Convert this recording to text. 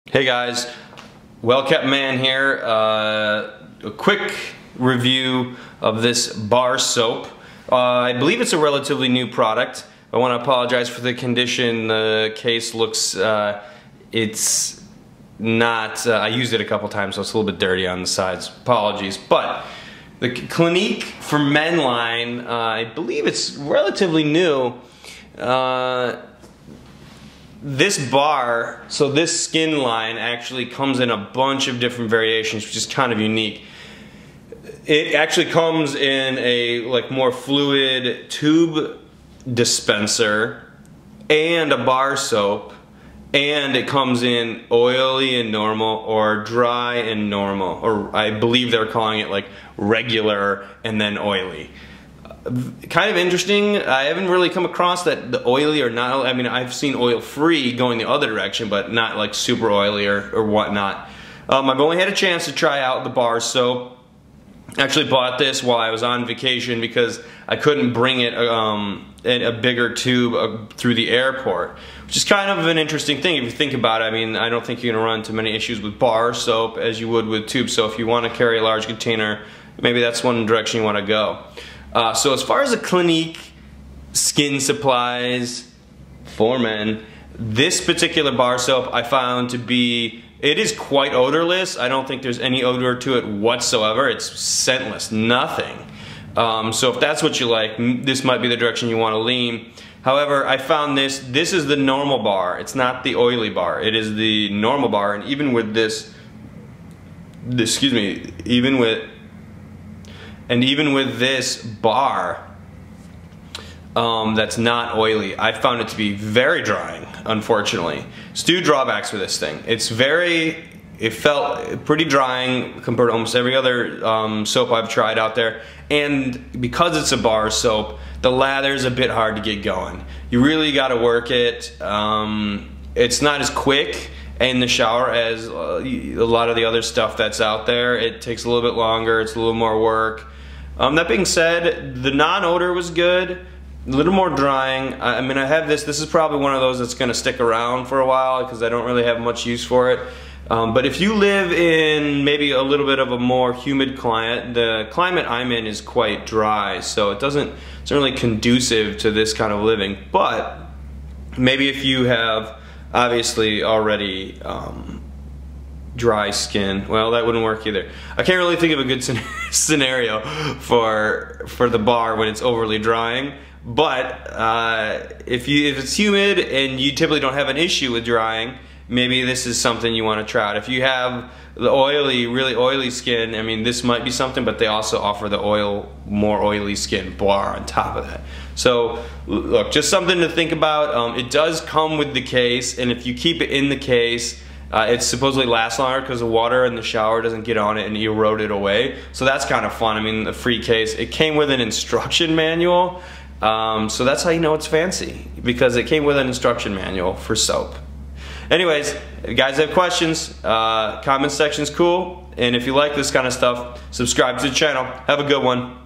Hey guys, Well Kempt Man here. A quick review of this bar soap. I believe it's a relatively new product. I want to apologize for the condition. The case looks, it's not, I used it a couple times so it's a little bit dirty on the sides. Apologies. But the Clinique for Men line, I believe it's relatively new. This bar, so this skin line actually comes in a bunch of different variations, which is kind of unique. It actually comes in a more fluid tube dispenser and a bar soap, and it comes in oily and normal or dry and normal, or I believe they're calling it regular and then oily. Kind of interesting. I haven't really come across that the oily or not. I mean, I've seen oil free going the other direction, but not super oily or whatnot. I've only had a chance to try out the bar soap. I actually bought this while I was on vacation because I couldn't bring it in a bigger tube through the airport, which is kind of an interesting thing if you think about it. I mean, I don't think you're gonna run into many issues with bar soap as you would with tube. So if you want to carry a large container, maybe that's one direction you want to go. So as far as the Clinique Skin Supplies for Men, this particular bar soap I found to be, it is quite odorless. I don't think there's any odor to it whatsoever. It's scentless, nothing. So if that's what you like, this might be the direction you want to lean. However, I found this is the normal bar. It's not the oily bar. It is the normal bar, and even with this even with this bar that's not oily, I found it to be very drying, unfortunately. There's two drawbacks with this thing. It felt pretty drying compared to almost every other soap I've tried out there. And because it's a bar soap, the lather's a bit hard to get going. You really gotta work it. It's not as quick in the shower as a lot of the other stuff that's out there. It takes a little bit longer, it's a little more work. That being said, the non-odor was good, a little more drying. I mean, I have this is probably one of those that's gonna stick around for a while because I don't really have much use for it. But if you live in maybe a little bit of a more humid climate, the climate I'm in is quite dry, so it's really conducive to this kind of living. But maybe if you have obviously already dry skin, well, that wouldn't work either. I can't really think of a good scenario for the bar when it's overly drying. But if it's humid and you typically don't have an issue with drying, maybe this is something you want to try out. If you have the really oily skin, I mean, this might be something, but they also offer the more oily skin bar on top of that. So look, just something to think about. It does come with the case, and if you keep it in the case, it supposedly lasts longer because the water in the shower doesn't get on it and erode it away. So that's kind of fun. I mean, the free case, it came with an instruction manual. So that's how you know it's fancy, because it came with an instruction manual for soap. Anyways, if you guys have questions, comment section's cool. And if you like this kind of stuff, subscribe to the channel. Have a good one.